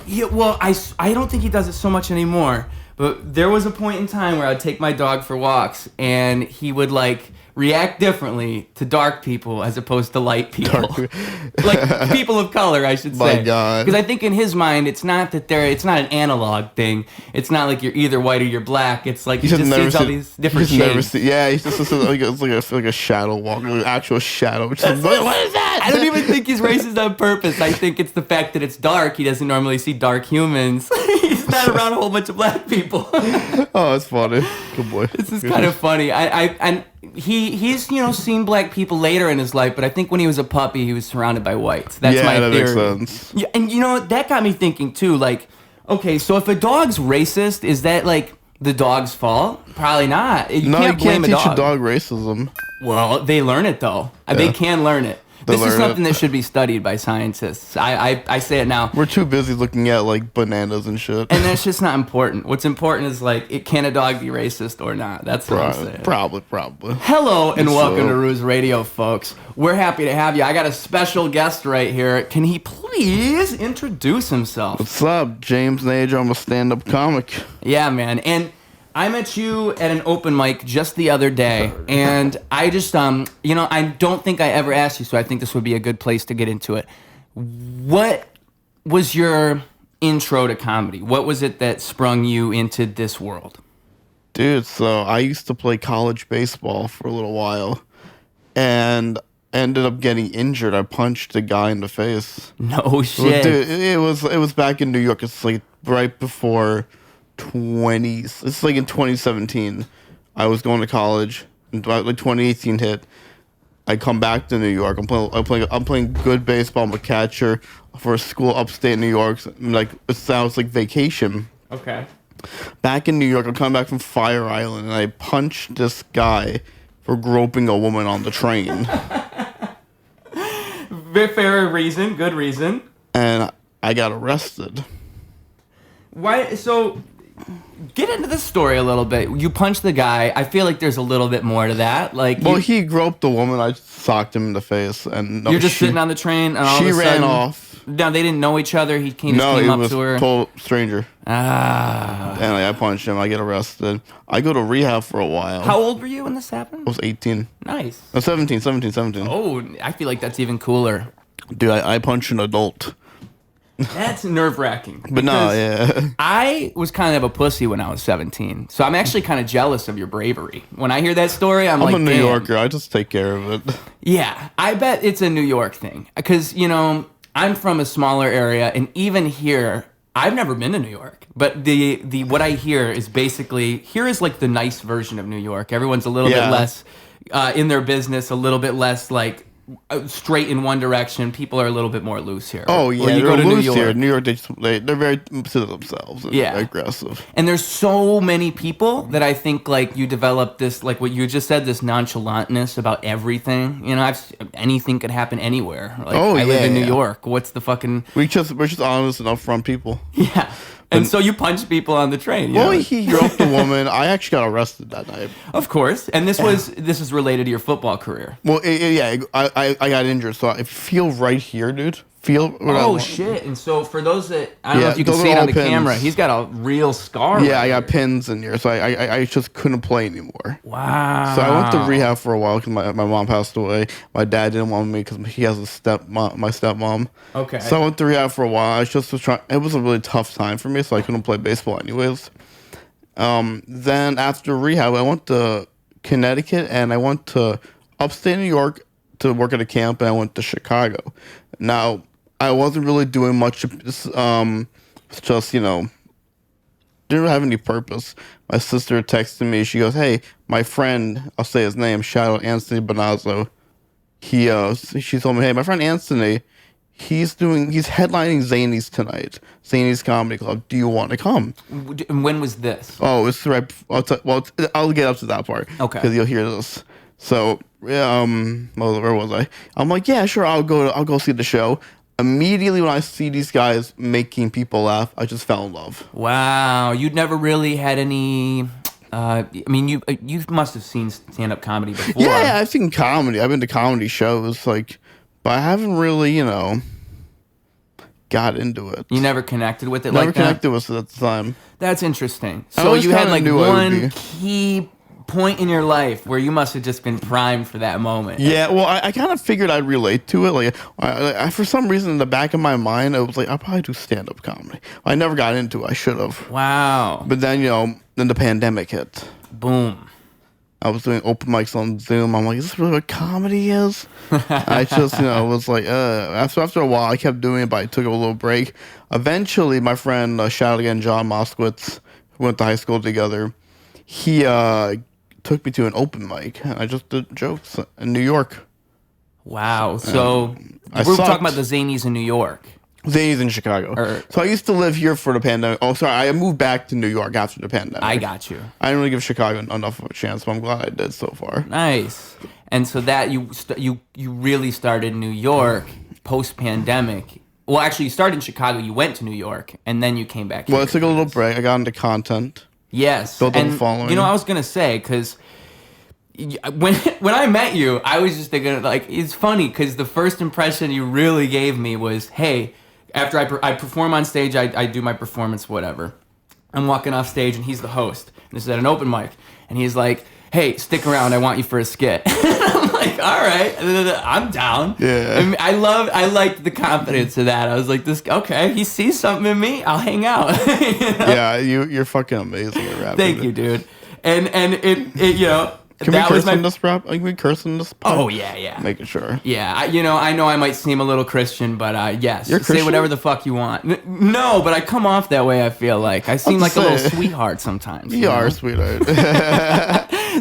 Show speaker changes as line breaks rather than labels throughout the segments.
Yeah, well, I don't think he does it so much anymore. But there was a point in time where I'd take my dog for walks, and he would like react differently to dark people as opposed to light people. Like people of color, I should say.
My God.
Because I think in his mind, it's not an analog thing. It's not like you're either white or you're black. It's like he just sees all these different shades.
He's just like it's like a shadow walk, like an actual shadow. What is that?
I don't even think he's racist on purpose. I think it's the fact that it's dark. He doesn't normally see dark humans. He's not around a whole bunch of black people.
Oh, that's funny. Good boy.
This is kind of funny. And he's seen black people later in his life, but I think when he was a puppy, he was surrounded by whites. That's my theory.
Makes sense.
Yeah, and that got me thinking too. Like, okay, so if a dog's racist, is that like the dog's fault? Probably not. You can't teach
a dog racism.
Well, they learn it though. Yeah. They can learn it. This is something that should be studied by scientists. I say it now.
We're too busy looking at like bananas and shit.
And that's just not important. What's important is like, can a dog be racist or not? That's what I'm saying.
Probably.
Hello and welcome to Ruse Radio, folks. We're happy to have you. I got a special guest right here. Can he please introduce himself?
What's up, James Najjar? I'm a stand-up comic.
Yeah, man. And I met you at an open mic just the other day, and I just, I don't think I ever asked you, so I think this would be a good place to get into it. What was your intro to comedy? What was it that sprung you into this world?
Dude, so I used to play college baseball for a little while, and ended up getting injured. I punched a guy in the face.
No shit.
Dude, it was back in New York. It's like right before... It's like in 2017. I was going to college, and like 2018 hit. I come back to New York. I'm playing good baseball. I'm a catcher for a school upstate New York. Like it sounds like vacation.
Okay.
Back in New York, I'm coming back from Fire Island, and I punched this guy for groping a woman on the train.
Very fair reason, good reason.
And I got arrested.
Why? So. Get into this story a little bit. You punched the guy. I feel like there's a little bit more to that. Like,
he groped the woman. I socked him in the face, and
you're just sitting on the train, and all
she
of a
ran
sudden,
off.
No, they didn't know each other. He came up to her.
No, he was a total stranger.
Ah.
And I punched him. I get arrested. I go to rehab for a while.
How old were you when this happened?
I was 18.
Nice.
17.
Oh, I feel like that's even cooler.
Dude, I punched an adult.
That's nerve-wracking.
But no, yeah.
I was kind of a pussy when I was 17, so I'm actually kind of jealous of your bravery. When I hear that story, I'm like,
I'm a New Yorker. I just take care of it.
Yeah, I bet it's a New York thing. Because, I'm from a smaller area, and even here, I've never been to New York. But the what I hear is basically, here is like the nice version of New York. Everyone's a little bit less in their business, a little bit less like straight in one direction. People are a little bit more loose here.
Oh yeah,
you go to New York.
Here. New York, they're very to themselves. Yeah, aggressive.
And there's so many people that I think like you develop this, like what you just said, this nonchalantness about everything. Anything could happen anywhere. Like, I live in New York. What's the fucking?
We're just honest and upfront people.
Yeah. And so you punch people on the train.
He groped the woman. I actually got arrested that night.
Of course. And this is related to your football career.
Well, I got injured, so I feel right here, dude.
Shit. And so for those that, I don't know if you can see it on the camera, he's got a real scar.
Yeah, I got pins in here, so I just couldn't play anymore.
Wow.
So I went to rehab for a while because my mom passed away. My dad didn't want me because he has my stepmom.
Okay.
So I went to rehab for a while. I just was trying. It was a really tough time for me, so I couldn't play baseball anyways. Then after rehab, I went to Connecticut and I went to upstate New York to work at a camp, and I went to Chicago. Now, I wasn't really doing much. It's just, didn't have any purpose. My sister texted me. She goes, "Hey, my friend," I'll say his name, shout out Anthony Bonazzo. She told me, "Hey, my friend Anthony, he's headlining Zany's tonight, Zany's Comedy Club. Do you want to come?"
When was this?
Oh, it's right. I'll get up to that part.
Okay.
Because you'll hear this. So, where was I? I'm like, yeah, sure, I'll go see the show. Immediately when I see these guys making people laugh, I just fell in love.
Wow, you'd never really had any. You must have seen stand-up comedy before.
Yeah, I've seen comedy. I've been to comedy shows, but I haven't really, got into it.
You never connected with it
Never
like
connected with it at the time.
That's interesting.
I
So
always
you had
kinda
like
knew I would
one
be.
key point in your life where you must have just been primed for that moment.
Yeah, well, I kind of figured I'd relate to it. Like, I, for some reason, in the back of my mind, I was like, I'll probably do stand-up comedy. I never got into it. I should have.
Wow.
But then, then the pandemic hit.
Boom.
I was doing open mics on Zoom. I'm like, is this really what comedy is? I just, was like, after a while, I kept doing it, but I took a little break. Eventually, my friend, shout out again, John Moskowitz, who went to high school together, he took me to an open mic, and I just did jokes in New York.
Wow. So
I
we're
sucked.
talking about the Zanies in New York.
Zanies in Chicago. So I used to live here for the pandemic. Oh, sorry, I moved back to New York after the pandemic.
I got you.
I didn't really give Chicago enough of a chance, but I'm glad I did so far.
Nice. And so that you really started in New York post-pandemic. Well, actually, you started in Chicago. You went to New York, and then you came back here.
Well, I took a little break. I got into content.
Yes.
Built up a following.
I was going to say, because when I met you, I was just thinking, like, it's funny, because the first impression you really gave me was, hey, after I perform on stage, I do my performance, whatever. I'm walking off stage, and he's the host. And this is at an open mic. And he's like, hey, stick around. I want you for a skit. I'm like, all right, I'm down.
Yeah.
And I liked the confidence of that. I was like, okay, he sees something in me. I'll hang out.
Yeah, you're fucking amazing at rapping.
Thank you, dude. And it
Can we curse on this rap? Can we curse on this?
Oh yeah.
Making sure.
Yeah, I know I might seem a little Christian, but yes,
You're
say
Christian?
whatever the fuck you want. No, but I come off that way. I feel like I seem like a little sweetheart sometimes.
You are a sweetheart.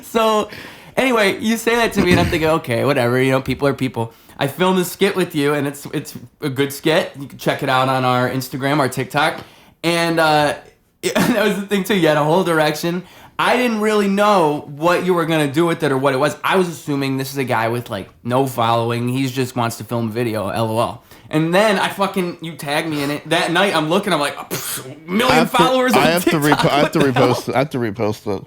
So, anyway, you say that to me, and I'm thinking, okay, whatever. People are people. I filmed a skit with you, and it's a good skit. You can check it out on our Instagram, our TikTok, and that was the thing too. You had a whole direction. I didn't really know what you were gonna do with it or what it was. I was assuming this is a guy with like no following. He just wants to film a video, LOL. And then you tagged me in it. That night, I'm looking. I'm like, million followers on TikTok.
I have to repost it. I have to repost it.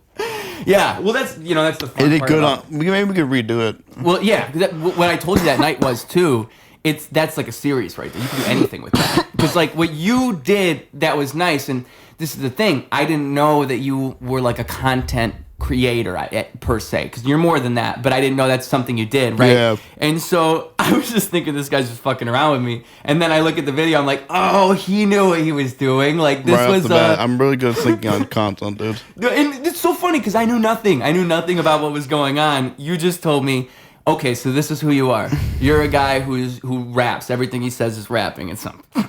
Yeah, well, that's the fun
Is it
part
good
about
on? Maybe we could redo it.
Well, yeah. What I told you that night was too. That's like a series right there. You can do anything with that. Because like what you did, that was nice. And this is the thing. I didn't know that you were like a content creator per se, because you're more than that. But I didn't know that's something you did, right?
Yeah.
And so I was just thinking this guy's just fucking around with me. And then I look at the video. I'm like, oh, he knew what he was doing. Like this
right
was.
Off the bat, I'm really good at thinking on content, dude.
And it's so funny because I knew nothing. I knew nothing about what was going on. You just told me, okay, so this is who you are. You're a guy who raps. Everything he says is rapping. It's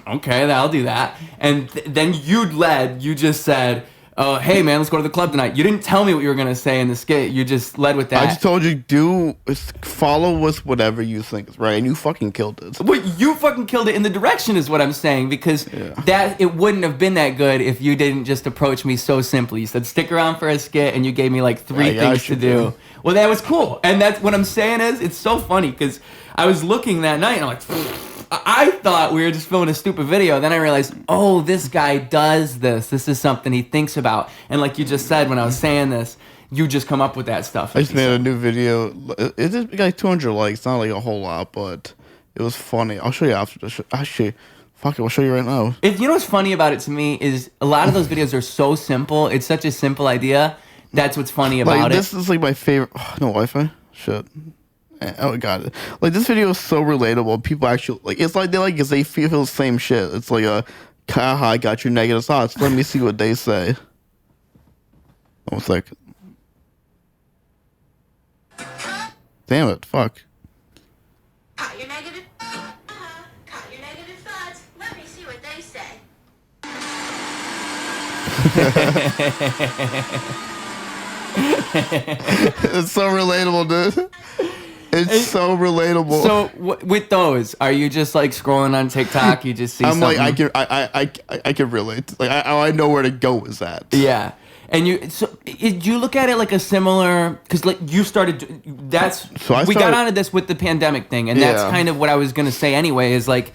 okay, I'll do that. And then you just said, oh, hey man, let's go to the club tonight. You didn't tell me what you were gonna say in the skit. You just led with that.
I just told you, follow with whatever you think is right, and you fucking killed it.
Well, you fucking killed it in the direction is what I'm saying, because that it wouldn't have been that good if you didn't just approach me so simply. You said stick around for a skit, and you gave me like three things to do. Well, that was cool, and that's what I'm saying is it's so funny because I was looking that night and I'm like, I thought we were just filming a stupid video. Then I realized, oh, this guy does this. This is something he thinks about. And like you just said when I was saying this, you just come up with that stuff.
I just made a new video. It did like 200 likes, not like a whole lot, but it was funny. I'll show you after this. Actually, fuck it, I'll show you right now.
You know what's funny about it to me is a lot of those videos are so simple. It's such a simple idea. That's what's funny about it.
This is like my favorite. Oh, no Wi-Fi? Shit. Oh god! Like this video is so relatable. People actually like. It's like they feel the same shit. It's like haha, I got your negative thoughts. Let me see what they say. 1 second. Damn it! Fuck.
Caught your negative. Caught your negative thoughts. Let me see what they say.
It's so relatable, dude. It's so relatable.
So with those, are you just like scrolling on TikTok? You just see.
I'm
something?
like I can relate. Like I know where to go with that.
Yeah. And you look at it like a similar, because like you started. We got onto this with the pandemic thing, and that's kind of what I was gonna say anyway. Is like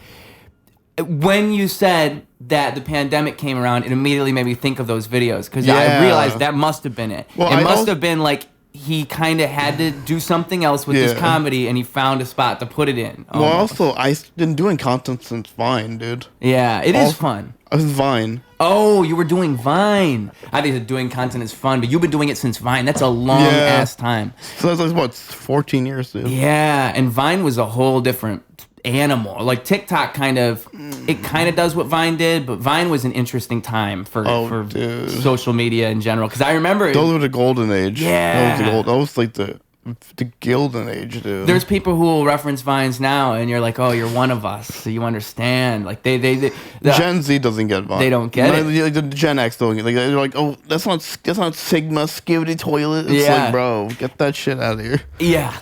when you said that the pandemic came around, it immediately made me think of those videos because I realized that must have been it. Well, it must have been like he kind of had to do something else with his comedy, and he found a spot to put it in.
Well, also, I've been doing content since Vine, dude.
Yeah, it is fun.
I was Vine.
Oh, you were doing Vine. I think that doing content is fun, but you've been doing it since Vine. That's a long-ass time.
So that's like, what, 14 years, dude?
Yeah, and Vine was a whole different animal. Like TikTok kind of does what Vine did, but Vine was an interesting time for social media in general. Because I remember
those were the golden age.
Yeah,
that was like the golden age, dude.
There's people who will reference Vines now, and you're like, oh, you're one of us, so you understand. Like the
Gen Z doesn't get Vine.
They don't get it.
Like the Gen X don't get. Like they're like, oh, that's not Sigma Skivity Toilet. It's like, bro, get that shit out of here.
Yeah.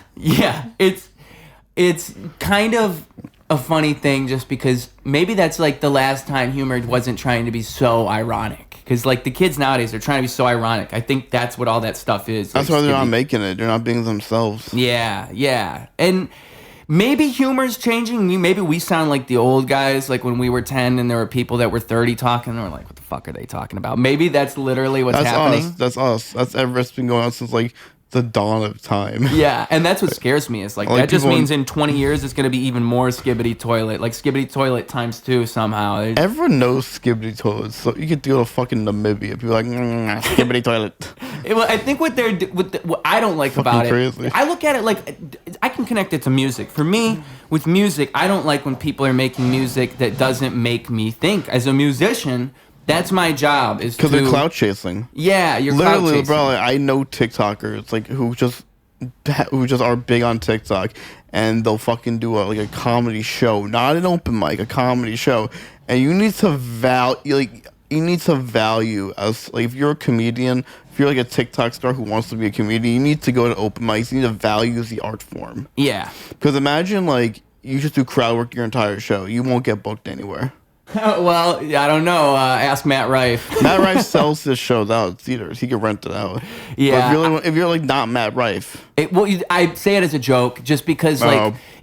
It's kind of a funny thing, just because maybe that's like the last time humor wasn't trying to be so ironic. Because like the kids nowadays are trying to be so ironic. I think that's what all that stuff is.
That's why they're not making it. They're not being themselves.
Yeah. And maybe humor's changing. Maybe we sound like the old guys, like when we were 10 and there were people that were 30 talking. And they were like, what the fuck are they talking about? Maybe that's literally what's happening.
That's us. That's everything's been going on since like the dawn of time.
Yeah, and that's what scares me. Is like that just means in 20 years it's going to be even more Skibbity Toilet, like Skibbity Toilet times 2 somehow.
Everyone knows Skibbity Toilet, so you could go to fucking Namibia. People are like Skibbity Toilet.
Well, I think what I don't like about
crazy.
it, I look at it like I can connect it to music. For me, with music, I don't like when people are making music that doesn't make me think. As a musician, that's my job. Is because
they're clout chasing.
Yeah, you're
literally,
clout chasing.
Bro. Like, I know TikTokers like who just are big on TikTok, and they'll fucking do a comedy show, not an open mic, a comedy show, and you need to value as like if you're a comedian, if you're like a TikTok star who wants to be a comedian, you need to go to open mics. You need to value the art form. Yeah. Because imagine like you just do crowd work your entire show, you won't get booked anywhere.
Well, I don't know. Ask Matt Rife.
Matt Rife sells his shows out at theaters. He can rent it out.
Yeah.
But if you're like not Matt Rife.
I say it as a joke just because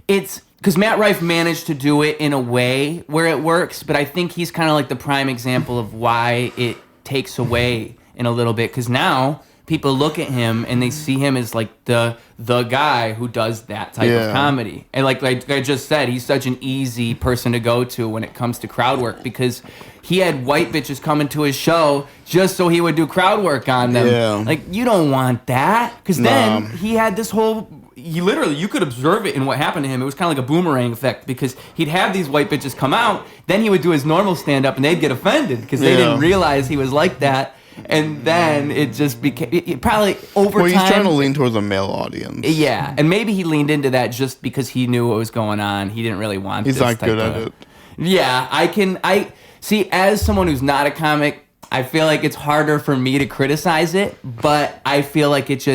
it's because Matt Rife managed to do it in a way where it works, but I think he's kind of like the prime example of why it takes away in a little bit, because now people look at him and they see him as like the guy who does that type of comedy. And like I just said, he's such an easy person to go to when it comes to crowd work, because he had white bitches coming to his show just so he would do crowd work on them. Yeah. Like, you don't want that. Because then he had this whole... you could observe it in what happened to him. It was kind of like a boomerang effect, because he'd have these white bitches come out, then he would do his normal stand-up and they'd get offended because they didn't realize he was like that. And then it just became probably over time.
Well, he's trying to lean towards a male audience.
Yeah, and maybe he leaned into that just because he knew what was going on. He didn't really want.
He's not good at it.
Yeah, I see. As someone who's not a comic, I feel like it's harder for me to criticize it. But I feel like it's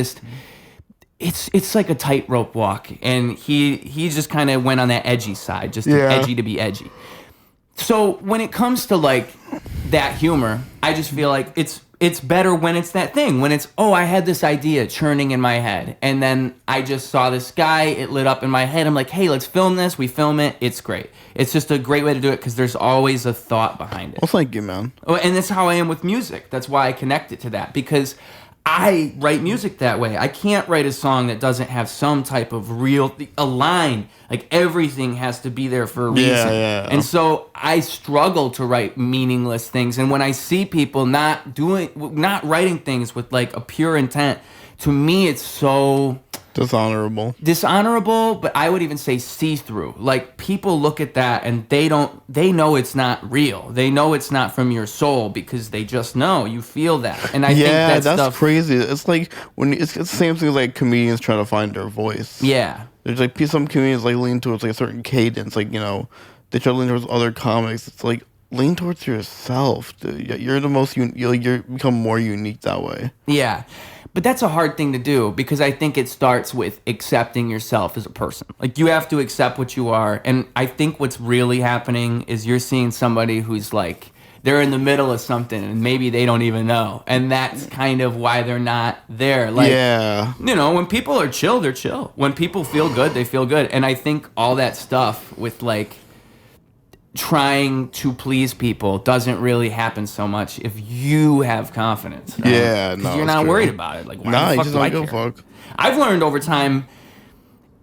like a tightrope walk, and he just kind of went on that edgy side, just edgy to be edgy. So when it comes to like that humor, I just feel like it's better when it's that thing, when it's, oh, I had this idea churning in my head, and then I just saw this guy, it lit up in my head, I'm like, hey, let's film this, we film it, it's great. It's just a great way to do it because there's always a thought behind it.
Well, thank you, man.
Oh, and that's how I am with music. That's why I connect it to that, because I write music that way. I can't write a song that doesn't have some type of a line. Like, everything has to be there for a reason. Yeah. And so I struggle to write meaningless things. And when I see people not writing things with like a pure intent, to me it's so dishonorable, but I would even say see-through. Like, people look at that and they know it's not real. They know it's not from your soul because they just know. You feel that. And I think that's
crazy. It's like when it's the same thing as like comedians trying to find their voice. Yeah. There's like some comedians like lean towards like a certain cadence, like, you know, they try to lean towards other comics. It's like, lean towards yourself. Dude. You're the most you become more unique that way.
Yeah. But that's a hard thing to do, because I think it starts with accepting yourself as a person. Like, you have to accept what you are. And I think what's really happening is you're seeing somebody who's like, they're in the middle of something and maybe they don't even know. And that's kind of why they're not there. Like, you know, when people are chill, they're chill. When people feel good, they feel good. And I think all that stuff with like trying to please people doesn't really happen so much if you have confidence.
Yeah, no,
because you're not worried about it. Like, why
Nah,
the
you
fuck
just
do I
don't give
care?
a fuck.
I've learned over time,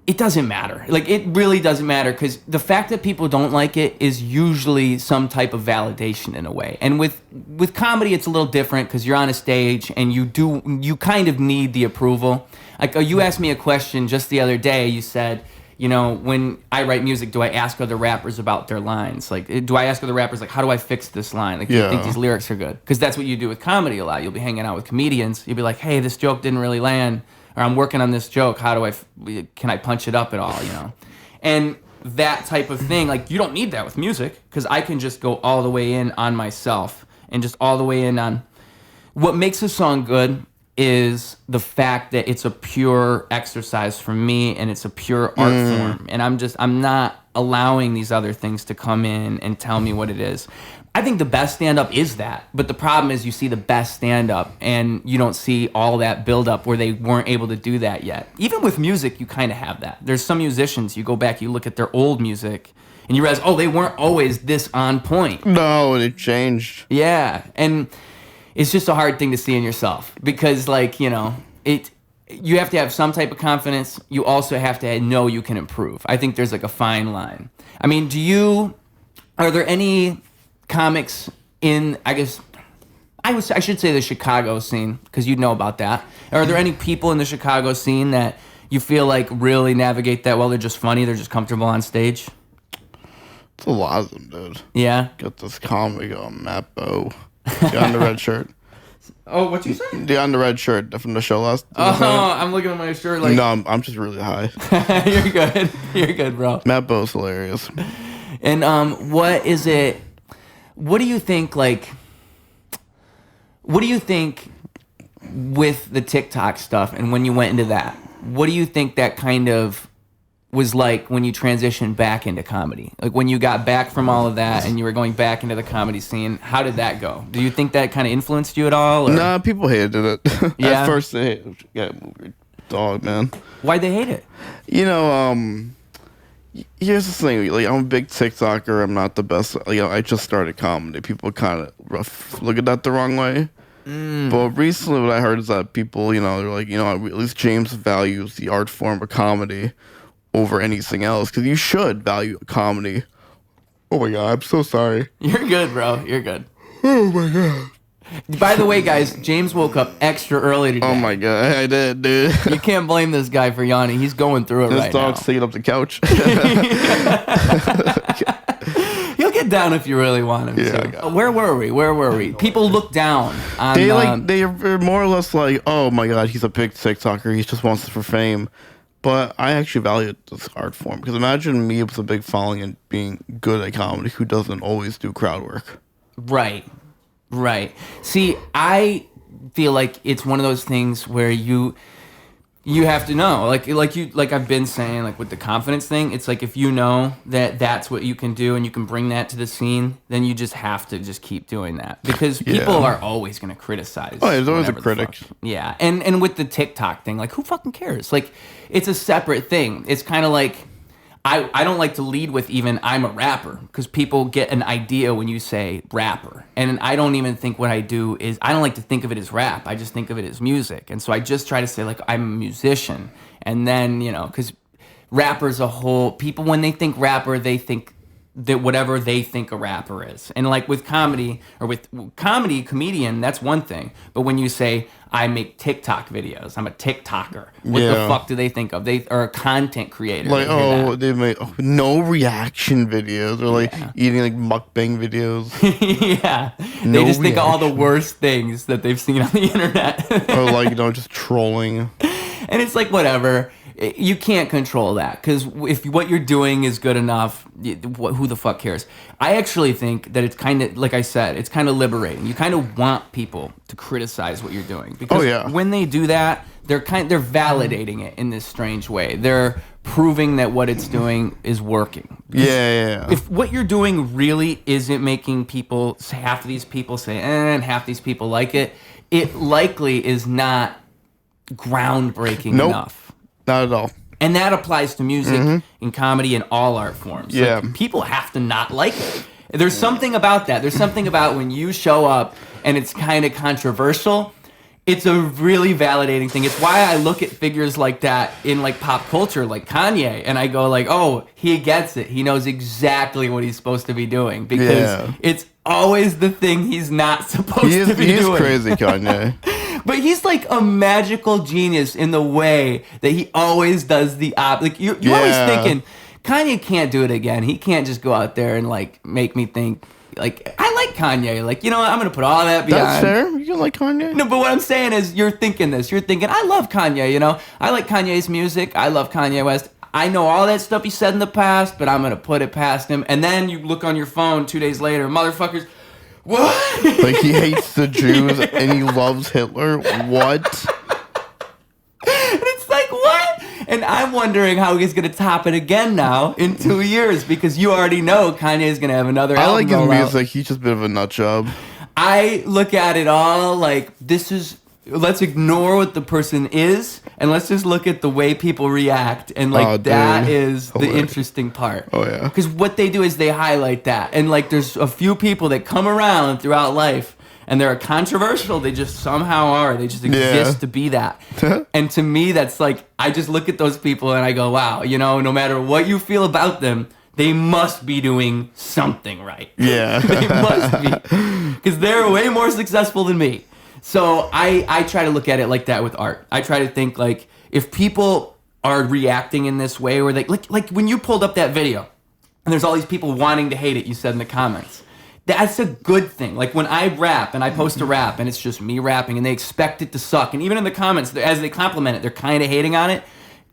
it doesn't matter. Like, it really doesn't matter, because the fact that people don't like it is usually some type of validation in a way. And with comedy, it's a little different, because you're on a stage and you kind of need the approval. Like, you asked me a question just the other day. You said, you know, when I write music, do I ask other rappers about their lines? Like, do I ask other rappers, like, how do I fix this line? Like, do you think these lyrics are good? Because that's what you do with comedy a lot. You'll be hanging out with comedians. You'll be like, hey, this joke didn't really land, or I'm working on this joke. How do can I punch it up at all, you know? And that type of thing, like, you don't need that with music, because I can just go all the way in on myself and just all the way in on what makes a song good is the fact that it's a pure exercise for me, and it's a pure art form. And I'm not allowing these other things to come in and tell me what it is. I think the best stand-up is that. But the problem is you see the best stand-up and you don't see all that build-up where they weren't able to do that yet. Even with music, you kind of have that. There's some musicians, you go back, you look at their old music, and you realize, oh, they weren't always this on point.
No, it changed.
Yeah, and it's just a hard thing to see in yourself, because, like, you know, you have to have some type of confidence. You also have to know you can improve. I think there's like a fine line. I mean, are there any comics in, I guess, I should say the Chicago scene, because you'd know about that. Are there any people in the Chicago scene that you feel like really navigate that well? They're just funny, they're just comfortable on stage?
It's a lot of them, dude.
Yeah?
Got this comic on Matt Bow. The guy in the red shirt.
Oh, what you say?
The guy in the red shirt from the show last.
Oh, I'm looking at my shirt like...
No, I'm just really high.
You're good. You're good, bro.
Matt Bow's hilarious.
And what is it... What do you think, like... What do you think with the TikTok stuff and when you went into that? What do you think that kind of was like when you transitioned back into comedy? Like, when you got back from all of that and you were going back into the comedy scene, how did that go? Do you think that kind of influenced you at all? Or?
Nah, people hated it.
Yeah?
At first, they hated it. Yeah, move your dog, man.
Why'd they hate it?
You know, here's the thing. Like, I'm a big TikToker. I'm not the best. You know, I just started comedy. People kind of look at that the wrong way. But recently, what I heard is that people, you know, they're like, you know, at least James values the art form of comedy over anything else, because you should value comedy. Oh my god, I'm so sorry.
You're good, bro. You're good.
Oh my god.
By the way, guys, James woke up extra early today.
Oh my god, I did, dude.
You can't blame this guy for yawning. He's going through it
This
right now.
dog's sitting up the couch.
He'll get down if you really want him.
Yeah.
So. Where were we? People look down on...
They're more or less like, oh my god, he's a big TikToker. He just wants it for fame. But I actually value this art form, because imagine me with a big following and being good at comedy who doesn't always do crowd work.
Right. See, I feel like it's one of those things where you have to know, like I've been saying, like with the confidence thing, it's like if you know that that's what you can do and you can bring that to the scene, then you just have to just keep doing that, because people are always going to criticize.
Oh, there's always a
whatever the
critic.
fuck. Yeah, and with the TikTok thing, like, who fucking cares? Like, it's a separate thing. It's kind of like, I don't like to lead with even I'm a rapper, because people get an idea when you say rapper. And I don't even think what I do is, I don't like to think of it as rap. I just think of it as music. And so I just try to say, like, I'm a musician. And then, you know, because rappers a whole, people, when they think rapper, they think that whatever they think a rapper is. And like with comedy, or with comedy, comedian, that's one thing. But when you say, I make TikTok videos, I'm a TikToker, what the fuck do they think of? They are a content creator.
Like, they make no reaction videos, or like eating like mukbang videos.
Yeah.
No
they just think of all the
reaction.
worst things that they've seen on the internet.
Or like, you know, just trolling.
And it's like, whatever. You can't control that, because if what you're doing is good enough, who the fuck cares? I actually think that it's kind of, like I said, it's kind of liberating. You kind of want people to criticize what you're doing, because when they do that, they're validating it in this strange way. They're proving that what it's doing is working.
Yeah.
If what you're doing really isn't making people, half of these people say, and half these people like it, it likely is not groundbreaking enough.
Not at all.
And that applies to music and comedy and all art forms.
Yeah.
Like, people have to not like it. There's something about that. There's something about when you show up and it's kind of controversial. It's a really validating thing. It's why I look at figures like that in like pop culture, like Kanye, and I go like, oh, he gets it. He knows exactly what he's supposed to be doing because it's always the thing he's not supposed to be doing.
He's crazy, Kanye.
But he's like a magical genius in the way that he always does the like you're always thinking Kanye can't do it again. He can't just go out there and like make me think like I like Kanye. Like, you know what? I'm gonna put all that behind.
That's fair. You like Kanye?
No, but what I'm saying is you're thinking this. You're thinking I love Kanye. You know, I like Kanye's music. I love Kanye West. I know all that stuff he said in the past, but I'm gonna put it past him. And then you look on your phone 2 days later, motherfuckers. What?
Like he hates the Jews and he loves Hitler? What?
And it's like, what? And I'm wondering how he's going to top it again now in 2 years because you already know Kanye's going to have another album.
I like his
roll
music.
out.
He's just a bit of a nut job.
I look at it all like let's ignore what the person is and let's just look at the way people react. And like that is the interesting part.
Oh, yeah.
Because what they do is they highlight that. And like there's a few people that come around throughout life and they're controversial. They just somehow are. They just exist to be that. And to me, that's like, I just look at those people and I go, wow, you know, no matter what you feel about them, they must be doing something right.
Yeah.
They must be. Because they're way more successful than me. So I try to look at it like that with art. I try to think like, if people are reacting in this way, or like when you pulled up that video, and there's all these people wanting to hate it, you said in the comments. That's a good thing. Like when I rap and I post a rap and it's just me rapping and they expect it to suck. And even in the comments, as they compliment it, they're kind of hating on it.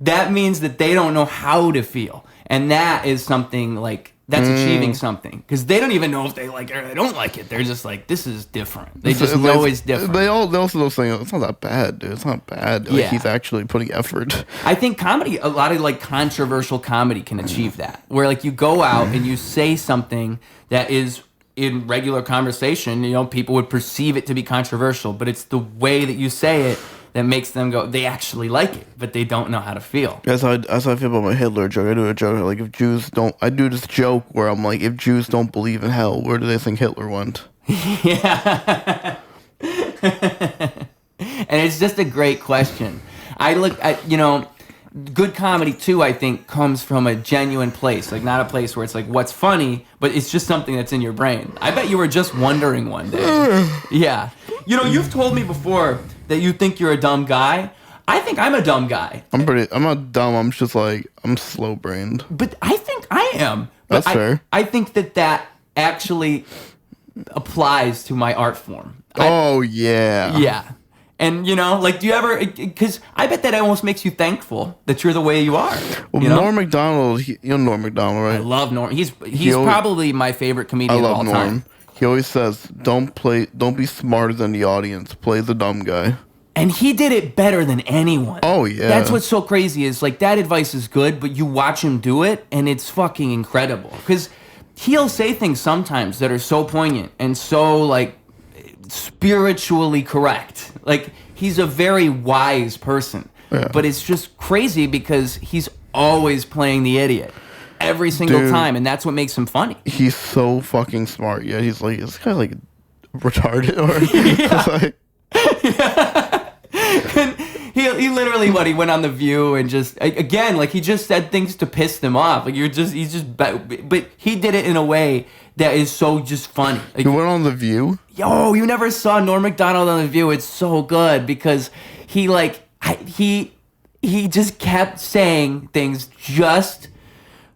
That means that they don't know how to feel. And that is something like, that's achieving something. Because they don't even know if they like it or they don't like it. They're just like, this is different. They just know it's different.
They also don't say, it's not that bad, dude. It's not bad. Like,
Yeah.
he's actually putting effort.
I think comedy, a lot of like controversial comedy can achieve that. Where like you go out and you say something that is in regular conversation, you know, people would perceive it to be controversial, but it's the way that you say it that makes them go, they actually like it, but they don't know how to feel.
That's how I feel about my Hitler joke. I do a joke like, if Jews don't, I do this joke where I'm like, if Jews don't believe in hell, where do they think Hitler went?
Yeah. And it's just a great question. I look at, you know, good comedy too, I think, comes from a genuine place. Like, not a place where it's like, what's funny, but it's just something that's in your brain. I bet you were just wondering one day. Yeah. You know, you've told me before that you think you're a dumb guy. I think I'm a dumb guy.
I'm not dumb. I'm just like, I'm slow-brained.
But I think I am. But
That's fair.
I think that actually applies to my art form.
Yeah.
Yeah. And, you know, like, do you ever, because I bet that almost makes you thankful that you're the way you are.
Well,
you know?
Norm Macdonald, you know Norm Macdonald, right?
I love Norm. He's probably my favorite comedian of all time.
He always says, don't be smarter than the audience. Play the dumb guy.
And he did it better than anyone.
Oh, yeah.
That's what's so crazy is, like, that advice is good, but you watch him do it, and it's fucking incredible. Because he'll say things sometimes that are so poignant and so, like, spiritually correct. Like, he's a very wise person. Yeah. But it's just crazy because he's always playing the idiot. Every single time, and that's what makes him funny.
He's so fucking smart. Yeah, he's like, this guy's like retarded or like,
and he literally he went on The View and just again like he just said things to piss them off. Like but he did it in a way that is so just funny. Like,
he went on The View.
Yo, you never saw Norm Macdonald on The View? It's so good because he just kept saying things just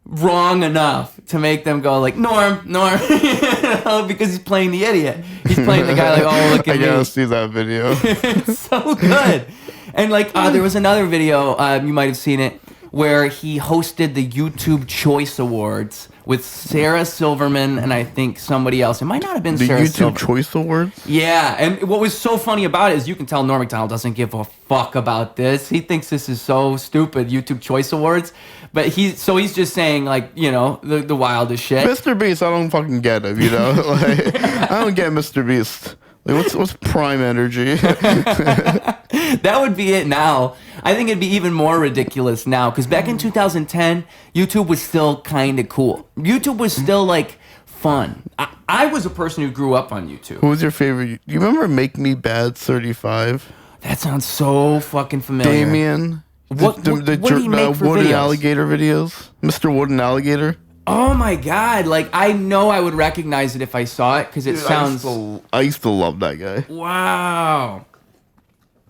wrong enough to make them go like, Norm, you know, because he's playing the idiot. He's playing the guy like, oh, look at me.
I gotta see that video.
It's so good. And like, there was another video, you might have seen it, where he hosted the YouTube Choice Awards with Sarah Silverman and I think somebody else. It might not have been Sarah Silverman.
The YouTube Choice Awards?
Yeah, and what was so funny about it is you can tell Norm Macdonald doesn't give a fuck about this. He thinks this is so stupid, YouTube Choice Awards. But he's just saying, like, you know, the wildest shit.
Mr. Beast, I don't fucking get him, you know? Like, I don't get Mr. Beast. Like what's prime energy?
That would be it now. I think it'd be even more ridiculous now because back in 2010, YouTube was still kind of cool. YouTube was still like fun. I was a person who grew up on YouTube.
Who was your favorite? You remember Make Me Bad 35?
That sounds so fucking familiar.
Damien.
What did he make for
Wooden
videos?
Alligator videos? Mr. Wooden Alligator?
Oh my god! Like I know I would recognize it if I saw it because it sounds.
I used to love that guy.
Wow.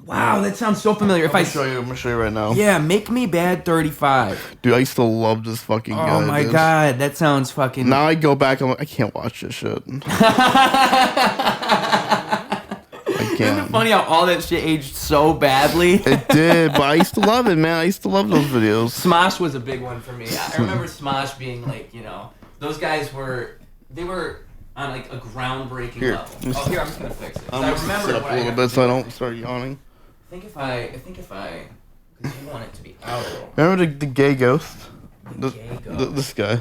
Wow, that sounds so familiar.
I'm gonna show you right now.
Yeah, Make Me Bad 35.
Dude, I used to love this fucking guy.
Oh my god, that sounds fucking.
Now I go back, I'm like, I can't watch this shit. I
Isn't it
can't.
funny how all that shit aged so badly?
It did, but I used to love it, man. I used to love those videos.
Smosh was a big one for me. I remember Smosh being like, you know, those guys were on like a groundbreaking
Here,
level.
let me
Oh, here, I'm just gonna fix it.
I'm
I
gonna
remember
sit up
what
a
I
little
had
bit
to
so I
do.
don't start yawning.
I think if I, because you want it to be out a little.
Remember the gay ghost?
Gay ghost.
This guy.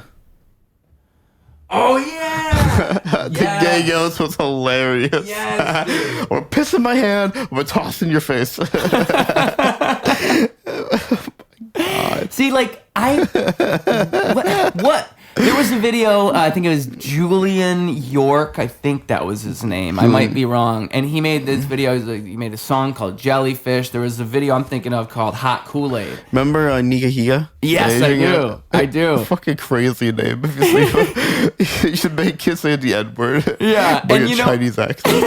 Oh yeah!
The gay ghost was hilarious.
Yes, dude.
Or piss in my hand, or toss in your face.
See, like what? There was a video. I think it was Julian York. I think that was his name. I might be wrong. And he made this video. He made a song called Jellyfish. There was a video I'm thinking of called Hot Kool-Aid.
Remember Nika Higa?
Yes, I do. I do.
Fucking crazy name. If you sleep. You should make kids say the N-word.
Yeah,
But
and
a Chinese accent.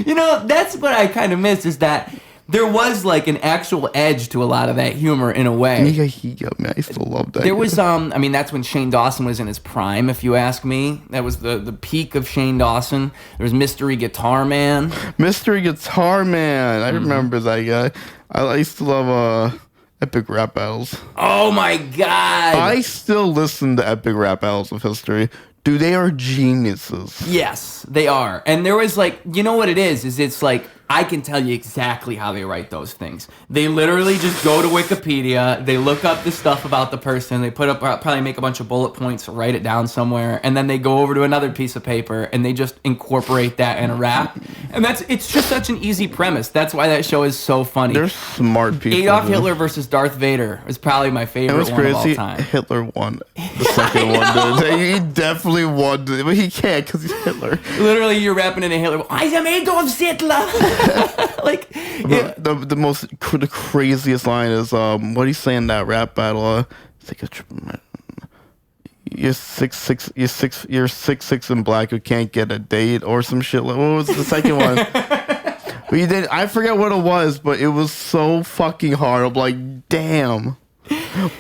You know, that's what I kind of miss is that there was like an actual edge to a lot of that humor in a way.
Nika Higa, man. I still love that.
There was I mean that's when Shane Dawson was in his prime, if you ask me. That was the peak of Shane Dawson. There was Mystery Guitar Man.
Mystery Guitar Man. I remember that guy. I used to love epic rap battles.
Oh my god.
I still listen to epic rap battles of history. Dude, they are geniuses.
Yes, they are. And there was like, you know what it is it's like, I can tell you exactly how they write those things. They literally just go to Wikipedia, they look up the stuff about the person, they put up, probably make a bunch of bullet points, write it down somewhere, and then they go over to another piece of paper and they just incorporate that in a rap. And it's just such an easy premise. That's why that show is so funny.
They're smart people.
Adolf
dude.
Hitler versus Darth Vader is probably my
It
favorite
was
one of all
crazy.
time.
Hitler won the second one, dude. He definitely won, but he can't because he's Hitler.
Literally, you're rapping in a Hitler. I am Adolf Hitler. Like, yeah.
The craziest line is what he's saying in that rap battle. It's like you're 6'6", you're 6'6" and black who can't get a date or some shit. What was the second one? He did. I forget what it was, but it was so fucking hard. I'm like, damn.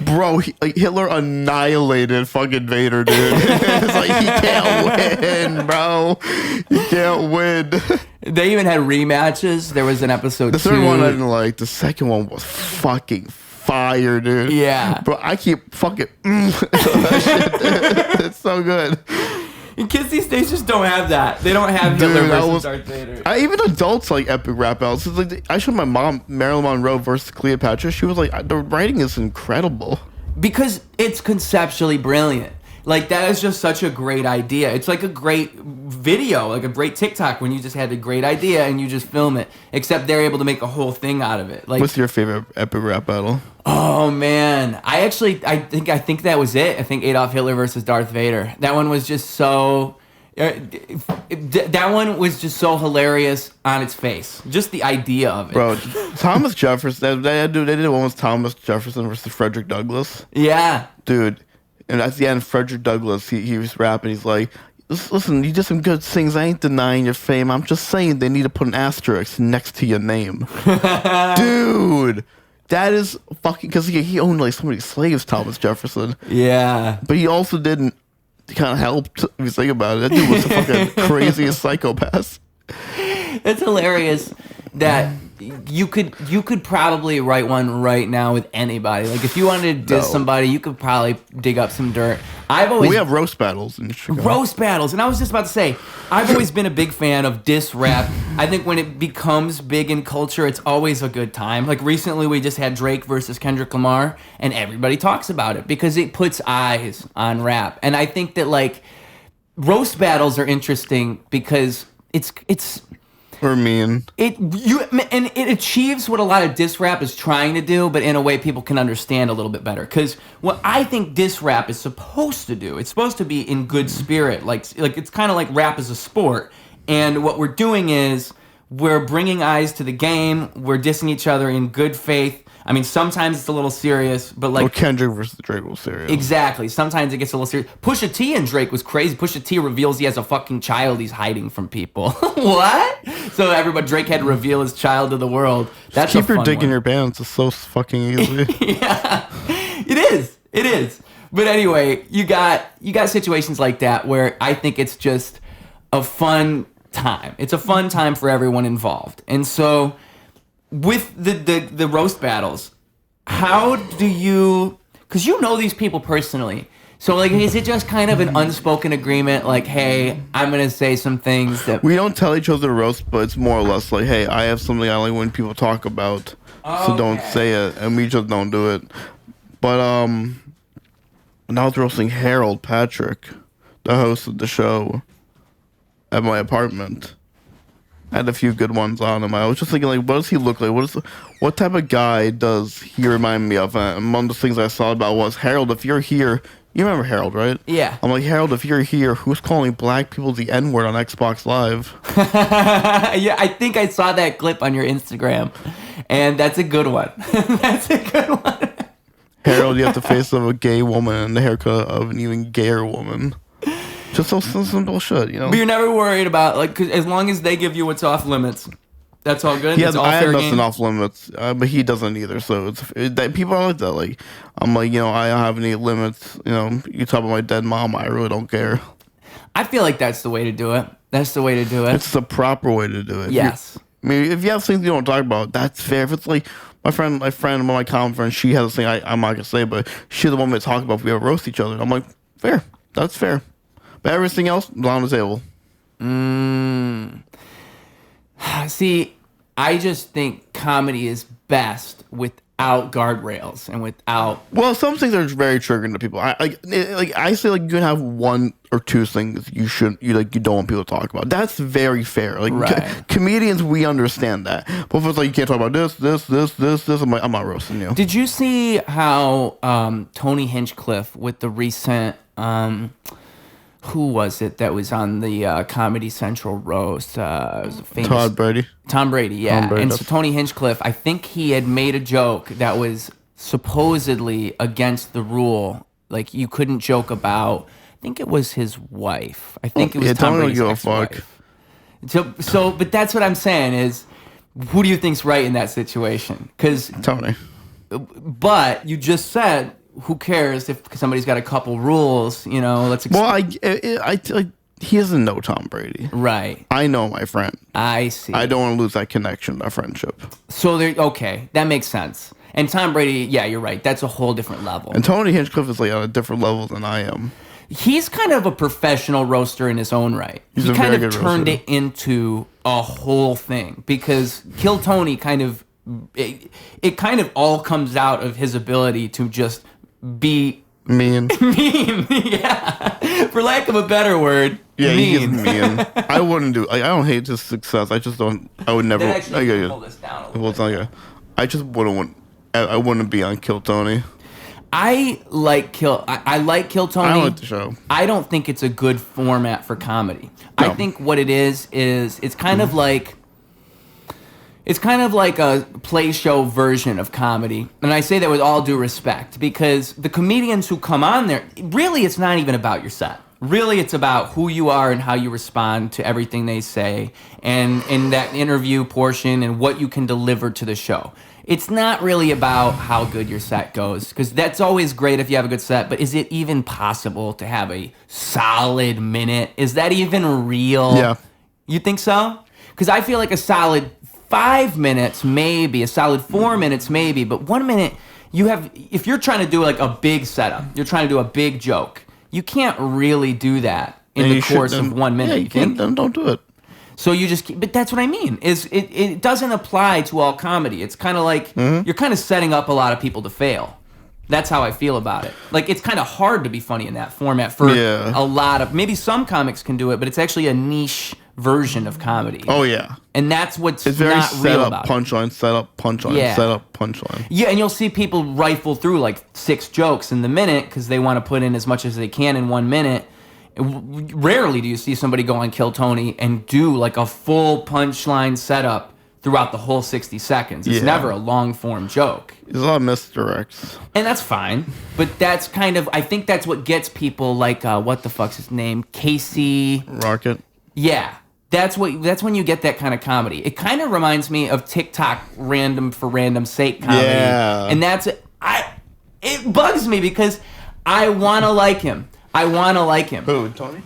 Bro, Hitler annihilated fucking Vader, dude. It's like, he can't win, bro. He can't win.
They even had rematches. There was an episode
The
2.
third one I didn't like. The second one was fucking fire, dude.
Yeah.
Bro, I keep fucking that shit, dude. It's so good.
And kids these days just don't have that. They don't have
Dude,
Hitler
that
versus
was-
Darth Vader.
Even adults like epic rap battles. It's like I showed my mom Marilyn Monroe versus Cleopatra. She was like, the writing is incredible.
Because it's conceptually brilliant. Like, that is just such a great idea. It's like a great video, like a great TikTok when you just had a great idea and you just film it. Except they're able to make a whole thing out of it. Like,
What's your favorite epic rap battle?
oh man, I think that was it. I think Adolf Hitler versus Darth Vader. That one was just so. That one was just so hilarious on its face. Just the idea of it.
Bro, Thomas Jefferson. They did one with Thomas Jefferson versus Frederick Douglass.
Yeah.
Dude, and at the end, Frederick Douglass, he was rapping. He's like, listen, you did some good things. I ain't denying your fame. I'm just saying they need to put an asterisk next to your name. Dude, that is fucking... Because he owned like so many slaves, Thomas Jefferson.
Yeah.
But he also didn't kind of help, if you think about it. That dude was the fucking craziest psychopath.
It's hilarious that you could probably write one right now with anybody. Like, if you wanted to diss somebody, you could probably dig up some dirt.
We have roast battles in Chicago.
Roast battles. And I was just about to say, I've always been a big fan of diss rap. I think when it becomes big in culture, it's always a good time. Like, recently we just had Drake versus Kendrick Lamar, and everybody talks about it because it puts eyes on rap. And I think that, like, roast battles are interesting because it's
Or mean.
it achieves what a lot of diss rap is trying to do, but in a way people can understand a little bit better. Because what I think diss rap is supposed to do, it's supposed to be in good spirit. Like it's kind of like rap as a sport. And what we're doing is we're bringing eyes to the game. We're dissing each other in good faith. I mean, sometimes it's a little serious, but like...
Well, Kendrick versus Drake was serious.
Exactly. Sometimes it gets a little serious. Pusha T and Drake was crazy. Pusha T reveals he has a fucking child he's hiding from people. What? So Drake had to reveal his child to the world. That's
Keep
a
your
fun
dick
one.
in your pants. It's so fucking easy.
Yeah, it is. It is. But anyway, you got situations like that where I think it's just a fun time. It's a fun time for everyone involved. And so... with the roast battles, how do you... because you know these people personally. So, like, is it just kind of an unspoken agreement, like, hey, I'm going to say some things that...
We don't tell each other to roast, but it's more or less like, hey, I have something I like when people talk about, so don't say it, and we just don't do it. But, when I was roasting Harold Patrick, the host of the show, at my apartment... I had a few good ones on him. I was just thinking, like, what does he look like? What type of guy does he remind me of? And one of the things I thought about was, Harold, if you're here... You remember Harold, right?
Yeah.
I'm like, Harold, if you're here, who's calling black people the N-word on Xbox Live?
Yeah, I think I saw that clip on your Instagram. And that's a good one. That's a good one.
Harold, you have the face of a gay woman and the haircut of an even gayer woman. Just so simple shit, you know?
But you're never worried about, like, 'cause as long as they give you what's off limits, that's all good. It's all
I have
fair
nothing
game.
off limits, but he doesn't either. So people are like that. Like, I'm like, you know, I don't have any limits. You know, you talk about my dead mom, I really don't care.
I feel like that's the way to do it. That's the way to do it.
It's the proper way to do it.
Yes.
I mean, if you have things you don't talk about, that's fair. If it's like my friend, one of my common friends, she has a thing I'm not gonna say, but she's the one that talk about if we ever roast each other. I'm like, fair. That's fair. But everything else is on the table.
See, I just think comedy is best without guardrails and without...
Well, some things are very triggering to people. I say like you can have one or two things you don't want people to talk about. That's very fair. Like
Right.
Comedians, we understand that. But if it's like you can't talk about this, I'm like, I'm not roasting you.
Did you see how Tony Hinchcliffe with the recent... who was it that was on the Comedy Central roast? It was a famous...
Todd Brady.
Tom Brady, yeah.
Tom Brady.
And so Tony Hinchcliffe, I think he had made a joke that was supposedly against the rule. Like, you couldn't joke about... I think it was his wife. I think it was Tom Brady's ex-wife. So, but that's what I'm saying is, who do you think's right in that situation? Because...
Tony.
But you just said... who cares if somebody's got a couple rules, you know, let's...
Well, he doesn't know Tom Brady.
Right.
I know my friend.
I see.
I don't want to lose that connection, that friendship.
So, okay, that makes sense. And Tom Brady, yeah, you're right. That's a whole different level.
And Tony Hinchcliffe is like on a different level than I am.
He's kind of a professional roaster in his own right.
He's
he
a
kind
very
of
good
turned
roaster.
it into a whole thing because Kill Tony kind of... It kind of all comes out of his ability to just be...
Mean.
mean, yeah. For lack of a better word,
Yeah,
mean.
he's mean. I wouldn't do. Like, I don't hate his success. I just don't. I would never.
That actually
yeah.
pull this down a little
Well,
bit.
it's not, yeah. I just wouldn't want. I wouldn't be on Kill Tony.
I like Kill Tony.
I like the show.
I don't think it's a good format for comedy. I
No.
think what it is it's kind of like... It's kind of like a play show version of comedy. And I say that with all due respect because the comedians who come on there, really it's not even about your set. Really it's about who you are and how you respond to everything they say and in that interview portion and what you can deliver to the show. It's not really about how good your set goes because that's always great if you have a good set, but is it even possible to have a solid minute? Is that even real?
Yeah.
You think so? Because I feel like a solid 5 minutes, maybe, a solid 4 minutes, maybe, but 1 minute, if you're trying to do like a big setup, you're trying to do a big joke, you can't really do that in the course of 1 minute.
Yeah, you can't. Then don't do it.
So you just, but that's what I mean, is it doesn't apply to all comedy. It's kind of like, you're kind of setting up a lot of people to fail. That's how I feel about it. Like, it's kind of hard to be funny in that format for a lot of... Maybe some comics can do it, but it's actually a niche version of comedy.
Oh, yeah.
And that's what's
it's very
not
set
real
up,
about
punchline,
it.
set up, punchline, set up, punchline.
Yeah, and you'll see people rifle through like 6 jokes in the minute because they want to put in as much as they can in 1 minute. Rarely do you see somebody go on Kill Tony and do like a full punchline setup throughout the whole 60 seconds. It's never a long-form joke.
There's a lot of misdirects.
And that's fine. But that's kind of... I think that's what gets people like... what the fuck's his name? Casey...
Rocket?
Yeah. That's when you get that kind of comedy. It kind of reminds me of TikTok random for random sake comedy. Yeah. And that's... It bugs me because I want to like him.
Who, Tony?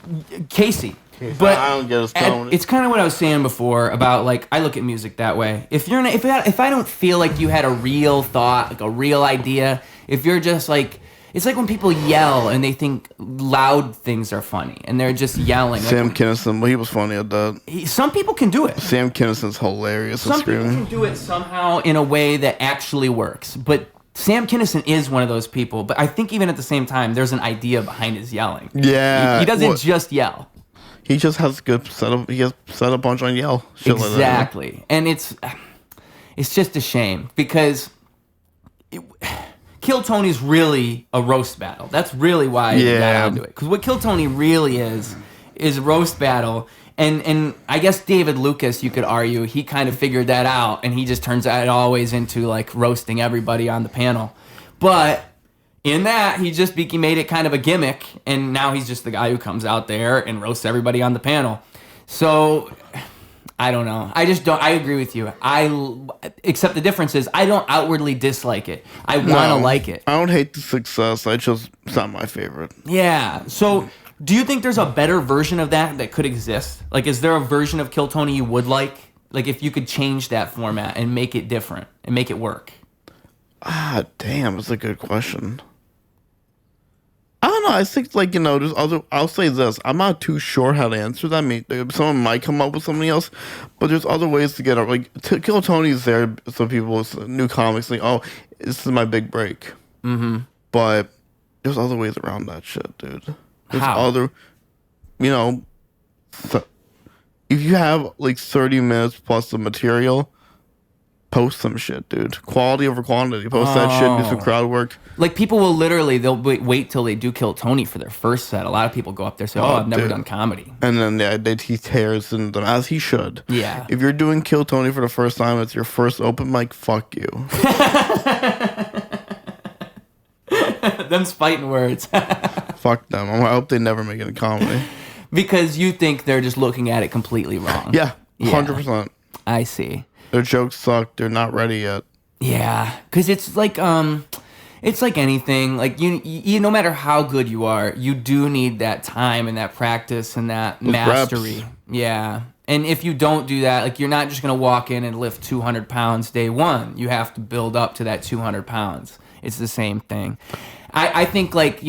Casey. But
I don't get his tone.
It's kind of what I was saying before about like I look at music that way. If I don't feel like you had a real thought, like a real idea, if you're just like, it's like when people yell and they think loud things are funny and they're just yelling.
Sam Kinison, well, he was funny at that.
Some people can do it.
Sam Kinnison's hilarious.
Some people can do it somehow in a way that actually works, but. Sam Kinison is one of those people, but I think even at the same time, there's an idea behind his yelling.
Yeah.
He doesn't just yell.
He just has good setup. He has setup punchline yell. Shit
exactly,
like that.
And it's just a shame because Kill Tony's really a roast battle. That's really why I got into it. Because what Kill Tony really is roast battle. And I guess David Lucas, you could argue, he kind of figured that out, and he just turns it always into like roasting everybody on the panel. But in that, he made it kind of a gimmick, and now he's just the guy who comes out there and roasts everybody on the panel. So I don't know. I agree with you. Except the difference is I don't outwardly dislike it. I want to like it.
I don't hate the success. It's not my favorite.
Yeah. So do you think there's a better version of that could exist? Like, is there a version of Kill Tony you would like? Like, if you could change that format and make it different and make it work?
Damn, that's a good question. I don't know. I think, like, there's other... I'll say this. I'm not too sure how to answer that. I mean, someone might come up with something else, but there's other ways to get it. Like, Kill Tony's there, so people, new comics, like, oh, this is my big break. Mm-hmm. But there's other ways around that shit, dude. There's other... if you have, like, 30 minutes plus of material... Post some shit, dude. Quality over quantity. Post that shit, do some crowd work.
Like, people will literally, they'll wait till they do Kill Tony for their first set. A lot of people go up there and say, I've never done comedy.
And then he tears into them, as he should.
Yeah.
If you're doing Kill Tony for the first time, it's your first open mic, fuck you.
Them's fighting words.
Fuck them. I hope they never make it in comedy.
Because you think they're just looking at it completely wrong.
Yeah, 100%.
I see.
Their jokes suck. They're not ready yet.
Yeah, because it's like anything. Like you, no matter how good you are, you do need that time and that practice and that mastery.
Reps.
Yeah, and if you don't do that, like you're not just gonna walk in and lift 200 pounds day one. You have to build up to that 200 pounds. It's the same thing. I think like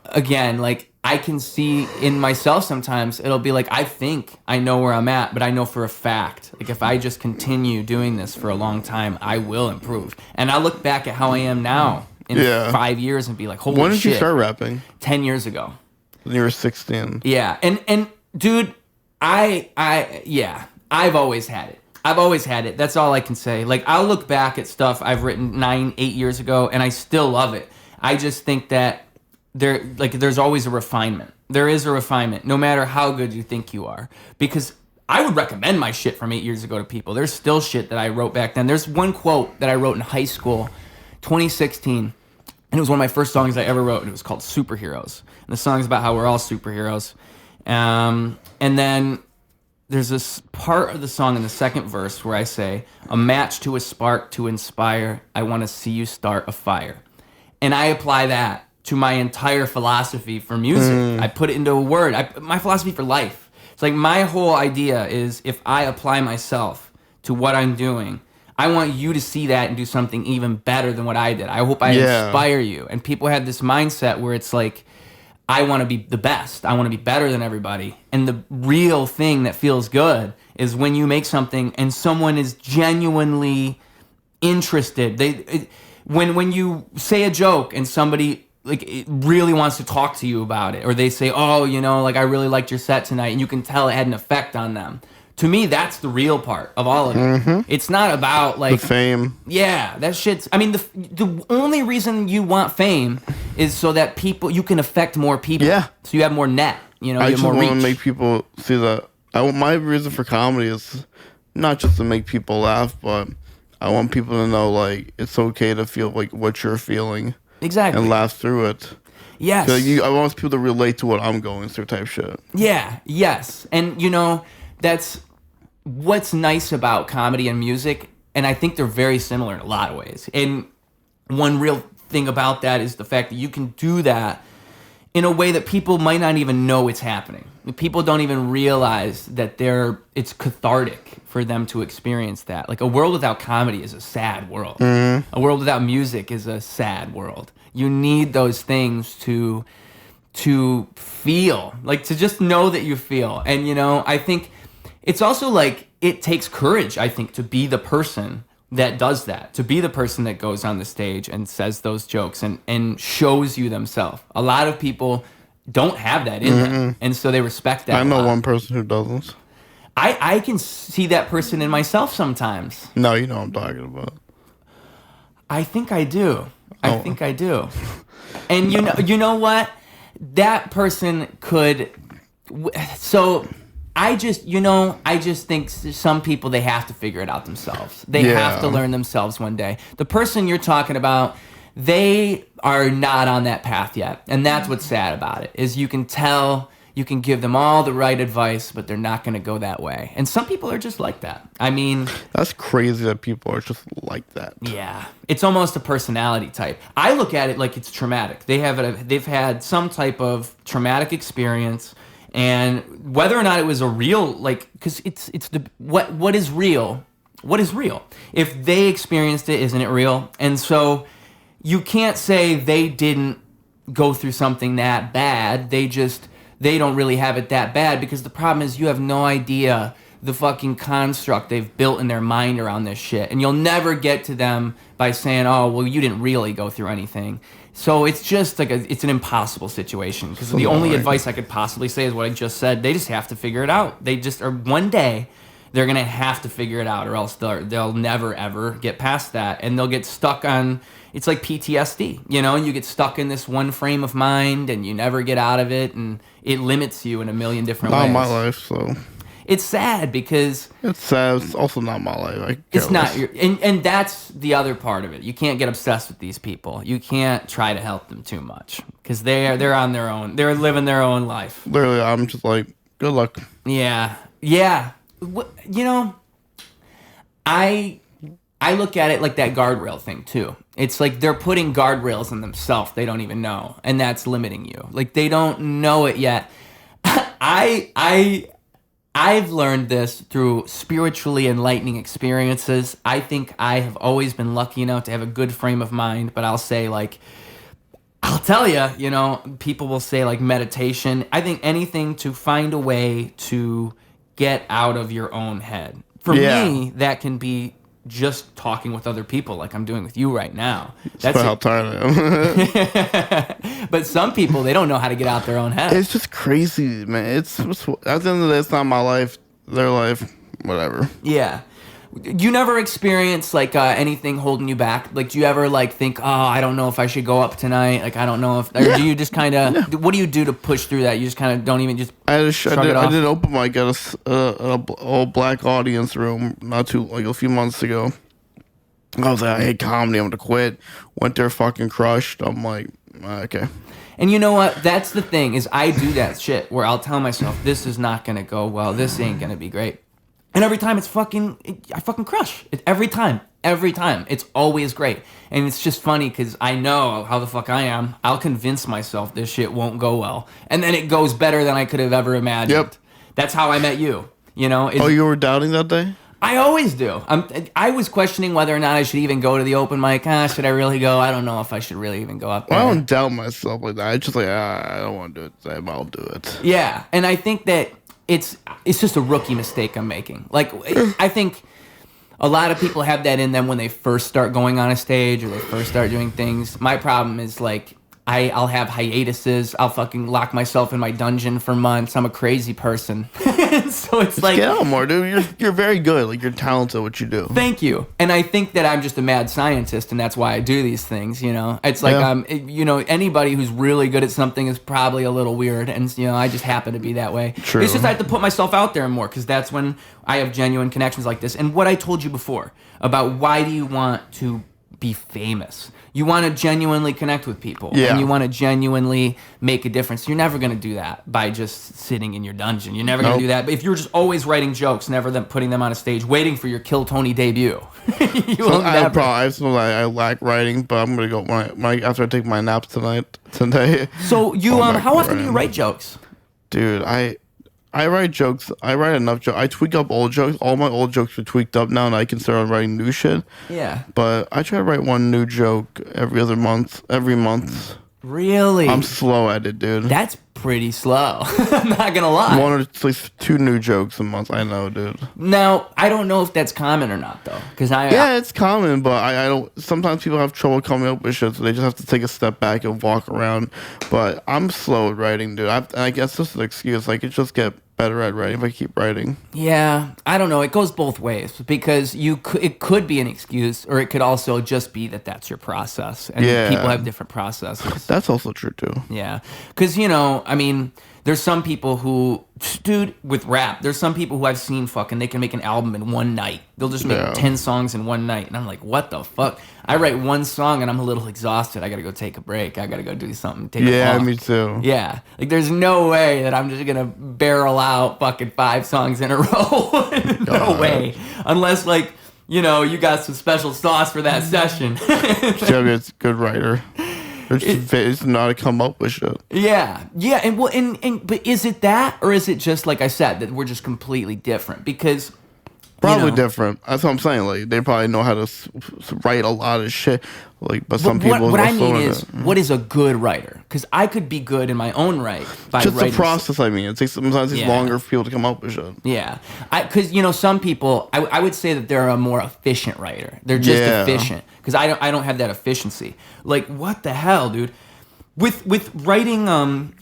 again like. I can see in myself sometimes, it'll be like, I think I know where I'm at, but I know for a fact, like if I just continue doing this for a long time, I will improve. And I look back at how I am now in 5 years and be like, holy shit.
When did you start rapping?
10 years ago.
When you were 16.
Yeah. And dude, I've always had it. I've always had it. That's all I can say. Like, I'll look back at stuff I've written 8 years ago, and I still love it. I just think that there's always a refinement. There is a refinement, no matter how good you think you are. Because I would recommend my shit from 8 years ago to people. There's still shit that I wrote back then. There's one quote that I wrote in high school, 2016, and it was one of my first songs I ever wrote, and it was called Superheroes. And the song's about how we're all superheroes. And then there's this part of the song in the second verse where I say, a match to a spark to inspire, I want to see you start a fire. And I apply that to my entire philosophy for music. I put it into a word. My philosophy for life. It's like my whole idea is if I apply myself to what I'm doing, I want you to see that and do something even better than what I did. I hope I inspire you. And people have this mindset where it's like, I want to be the best. I want to be better than everybody. And the real thing that feels good is when you make something and someone is genuinely interested. when you say a joke and somebody like it really wants to talk to you about it, or they say, oh, you know, like I really liked your set tonight, and you can tell it had an effect on them. To me, that's the real part of all of it. It's not about like
The fame.
Yeah, that shit's. I mean, the only reason you want fame is so that you can affect more people.
Yeah.
So you have more net. You know,
I
you
just
have more
want
reach.
to make people see that. My reason for comedy is not just to make people laugh, but I want people to know like it's okay to feel like what you're feeling
Exactly.
and laugh through it.
Yes.
I want people to relate to what I'm going through, type shit.
Yeah. Yes. And you know, that's what's nice about comedy and music, and I think they're very similar in a lot of ways. And one real thing about that is the fact that you can do that in a way that people might not even know it's happening. People don't even realize that it's cathartic for them to experience that. Like a world without comedy is a sad world. A world without music is a sad world. You need those things to feel, like to just know that you feel. And you know, I think it's also like it takes courage, I think, to be the person that does that, to be the person that goes on the stage and says those jokes and shows you themselves. A lot of people don't have that in them, and so they respect that.
I know
a lot.
one person who doesn't.
I can see that person in myself sometimes.
No, you know what I'm talking about.
I think I do. I think I do. And you know what? That person could. So I just think some people, they have to figure it out themselves. They have to learn themselves one day. The person you're talking about, they are not on that path yet. And that's what's sad about it, is you can tell, you can give them all the right advice, but they're not going to go that way. And some people are just like that. I mean,
That's crazy that people are just like that.
yeah, it's almost a personality type. I look at it like it's traumatic. They've had some type of traumatic experience, and whether or not it was a real, like, because it's the what is real? What is real? If they experienced it, isn't it real? And so you can't say they didn't go through something that bad. They don't really have it that bad, because the problem is you have no idea the fucking construct they've built in their mind around this shit. And you'll never get to them by saying, oh, well, you didn't really go through anything. So it's just like it's an impossible situation, because the only advice I could possibly say is what I just said. They just have to figure it out. Or one day they're going to have to figure it out, or else they'll never, ever get past that. And they'll get stuck on, it's like PTSD, you know, you get stuck in this one frame of mind and you never get out of it, and it limits you in a million different ways.
Not my life, so
It's sad because
it's sad. It's also not my life.
it's not your, and that's the other part of it. You can't get obsessed with these people. You can't try to help them too much, because they're on their own. They're living their own life.
Literally, I'm just like, good luck.
Yeah. You know, I look at it like that guardrail thing too. It's like they're putting guardrails on themselves. They don't even know, and that's limiting you. Like they don't know it yet. I've learned this through spiritually enlightening experiences. I think I have always been lucky enough to have a good frame of mind, but I'll tell you, you know, people will say like meditation. I think anything to find a way to get out of your own head. For me, that can be just talking with other people like I'm doing with you right now.
That's how tired I am.
But some people, they don't know how to get out their own head.
It's just crazy, man. At the end of the day, it's not my life, their life, whatever.
Yeah. You never experience like anything holding you back? Like, do you ever like think, oh, I don't know if I should go up tonight? Like, I don't know if. Or do you just kind of? What do you do to push through that? You just kind of don't even just.
I did open mic at a all black audience room a few months ago. I was like, I hate comedy. I'm gonna quit. Went there, fucking crushed. I'm like, okay.
And you know what? That's the thing, is I do that shit where I'll tell myself, this is not gonna go well. This ain't gonna be great. And every time I fucking crush it. Every time. It's always great. And it's just funny because I know how the fuck I am. I'll convince myself this shit won't go well. And then it goes better than I could have ever imagined.
Yep.
That's how I met you. You know?
You were doubting that day?
I always do. I was questioning whether or not I should even go to the open mic. Should I really go? I don't know if I should really even go up there.
Well, I don't doubt myself like that. I just like, I don't want to do it today, but I'll do it.
Yeah. And I think that it's just a rookie mistake I'm making. Like, I think A lot of people have that in them when they first start going on a stage or they first start doing things. My problem is like I'll have hiatuses. I'll fucking lock myself in my dungeon for months. I'm a crazy person. So it's like,
get out more, dude. You're very good. Like, you're talented at what you do.
thank you. And I think that I'm just a mad scientist, and that's why I do these things, you know? It's like, anybody who's really good at something is probably a little weird, and, I just happen to be that way.
True.
It's just I have to put myself out there more, because that's when I have genuine connections like this. And what I told you before about why do you want to be famous? You want to genuinely connect with people, and you want to genuinely make a difference. You're never going to do that by just sitting in your dungeon. You're never going to do that. But if you're just always writing jokes, never then putting them on a stage, waiting for your Kill Tony debut, you will never.
I lack writing, but I'm gonna go after I take my naps today.
So you how often do you write jokes?
Dude, I write jokes. I write enough jokes. I tweak up old jokes. All my old jokes are tweaked up now, and I can start writing new shit.
Yeah.
But I try to write one new joke every month.
Really?
I'm slow at it, dude.
That's pretty slow. I'm not gonna lie.
One or at least 2 new jokes a month. I know, dude.
Now I don't know if that's common or not though, because
it's common, but I don't. Sometimes people have trouble coming up with shit, so they just have to take a step back and walk around. But I'm slow at writing, dude. I guess this is an excuse. I could just get better at writing if I keep writing.
Yeah, I don't know. It goes both ways because it could be an excuse, or it could also just be that that's your process, and people have different processes.
That's also true too.
Yeah, because there's some people who, dude, with rap, there's some people who I've seen they can make an album in one night. They'll just make 10 songs in one night, and I'm like, what the fuck? I write one song and I'm a little exhausted. I gotta go take a break. I gotta go do something. Take a walk.
Me too.
Yeah, like there's no way that I'm just gonna barrel out fucking 5 songs in a row. No way, unless you got some special sauce for that session.
It's a good writer. It's not to come up with shit.
Yeah, but is it that, or is it just like I said that we're just completely different? Because
probably different. That's what I'm saying. Like they probably know how to write a lot of shit. Like, but some people.
What I mean is, what is a good writer? Because I could be good in my own right by
just
writing.
The process. I mean, sometimes it's longer for people to come up with shit.
Yeah, because some people, I would say that they're a more efficient writer. They're just efficient. Because I don't have that efficiency. Like, what the hell, dude? With writing,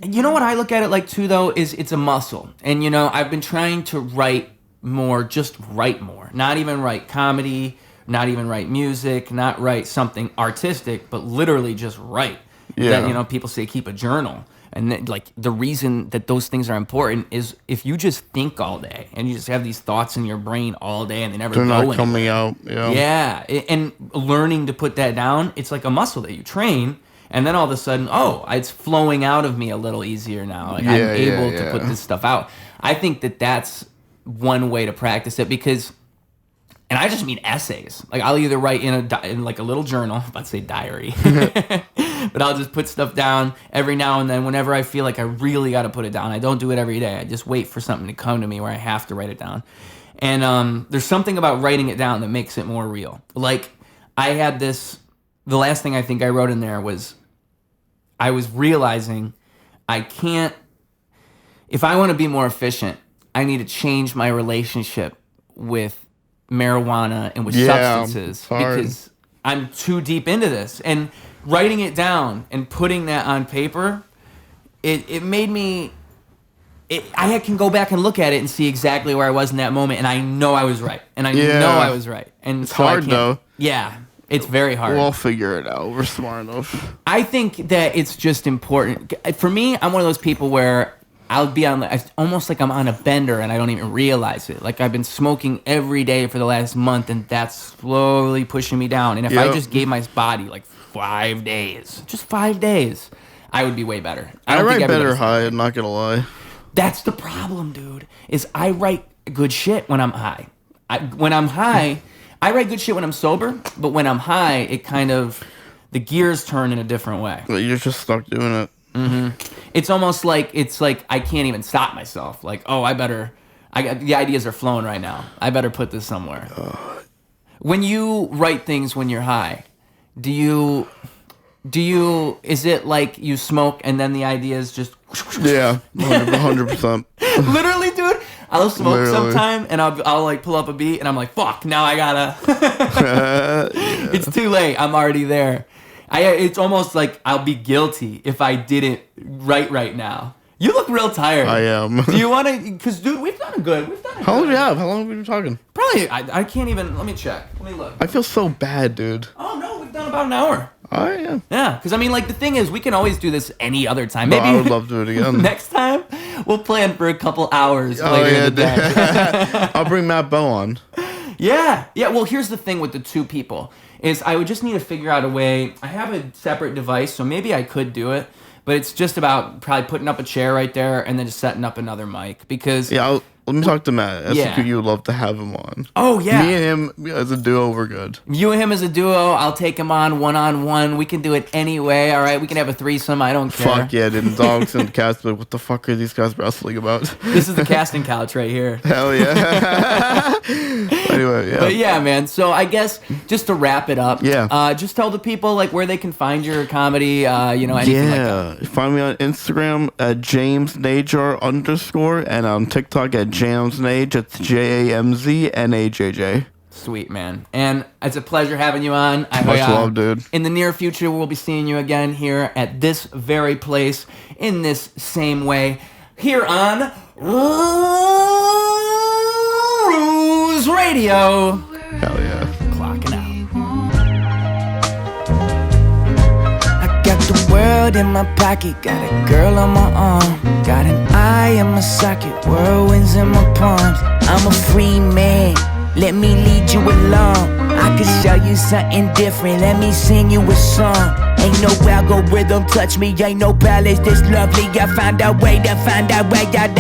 you know what I look at it like too though is it's a muscle, and I've been trying to write more, just write more. Not even write comedy, not even write music, not write something artistic, but literally just write.
Yeah.
That, people say keep a journal. And the reason that those things are important is if you just think all day and you just have these thoughts in your brain all day and they never
They're
go
not coming out.
Yeah. And learning to put that down, it's like a muscle that you train. And then all of a sudden, it's flowing out of me a little easier now. Like I'm able to put this stuff out. I think that that's one way to practice it because, and I just mean essays. Like I'll either write in like a little journal, let's say diary, but I'll just put stuff down every now and then whenever I feel like I really got to put it down. I don't do it every day. I just wait for something to come to me where I have to write it down. And there's something about writing it down that makes it more real. Like I had the last thing I think I wrote in there was I was realizing if I want to be more efficient, I need to change my relationship with marijuana and with substances because I'm too deep into this. And writing it down and putting that on paper, it made me... I can go back and look at it and see exactly where I was in that moment, and I know I was right. And I know I was right. And
it's hard, though.
Yeah, it's very hard.
We'll figure it out. We're smart enough.
I think that it's just important. For me, I'm one of those people where I'll be almost like I'm on a bender and I don't even realize it. Like I've been smoking every day for the last month and that's slowly pushing me down. And if I just gave my body like 5 days, just 5 days, I would be way better.
I write better high, I'm not going to lie.
That's the problem, dude, is I write good shit when I'm high. When I'm high, I write good shit when I'm sober, but when I'm high, it kind of, the gears turn in a different way.
But you're just stuck doing it.
Mm-hmm. It's almost like I can't even stop myself. Like, the ideas are flowing right now. I better put this somewhere. When you write things when you're high, is it like you smoke and then the ideas just...
Yeah, 100%.
Literally, dude, I'll smoke
Literally.
sometime, and I'll like pull up a beat, and I'm like, fuck, now I gotta. It's too late. I'm already there. It's almost like I'll be guilty if I didn't right now. You look real tired.
I am.
Do you want to? Because, dude, we've done it good.
How long do we have? How long have we been talking?
Probably, I can't even, let me check. Let me look.
I feel so bad, dude.
Oh, no, we've done about an hour.
I am.
Yeah, because, I mean, like, the thing is, we can always do this any other time.
No,
Maybe
I would love to do it again.
next time, we'll plan for a couple hours
Oh,
later
yeah,
in the day.
I'll bring Matt Bow on.
Yeah, well, here's the thing with the two people, is I would just need to figure out a way. I have a separate device, so maybe I could do it, but it's just about probably putting up a chair right there and then just setting up another mic, because...
Yeah, let me talk to Matt. I
Yeah.
think you would love to have him on.
Oh, yeah.
Me and him as a duo, we're good.
You and him as a duo, I'll take him on one-on-one. We can do it anyway, all right? We can have a threesome, I don't care.
Fuck yeah, dude. Dogs and cats, but what the fuck are these guys wrestling about?
This is the casting couch right here.
Hell yeah. Anyway, yeah.
But yeah, man. So I guess just to wrap it up,
Yeah.
just tell the people like where they can find your comedy, anything like that.
Yeah. Find me on Instagram at James Najjar _ and on TikTok at Jams Naj. It's JAMZNAJJ.
Sweet, man. And it's a pleasure having you on.
Much love, dude.
In the near future, we'll be seeing you again here at this very place in this same way here on Ruse Radio.
Hell yeah.
Clocking out.
I got the world in my pocket, got a girl on my arm, got an eye in my socket, whirlwinds in my palms. I'm a free man, let me lead you along. I can show you something different, let me sing you a song. Ain't no algorithm touch me, ain't no palace this lovely. I find a way to find a way out.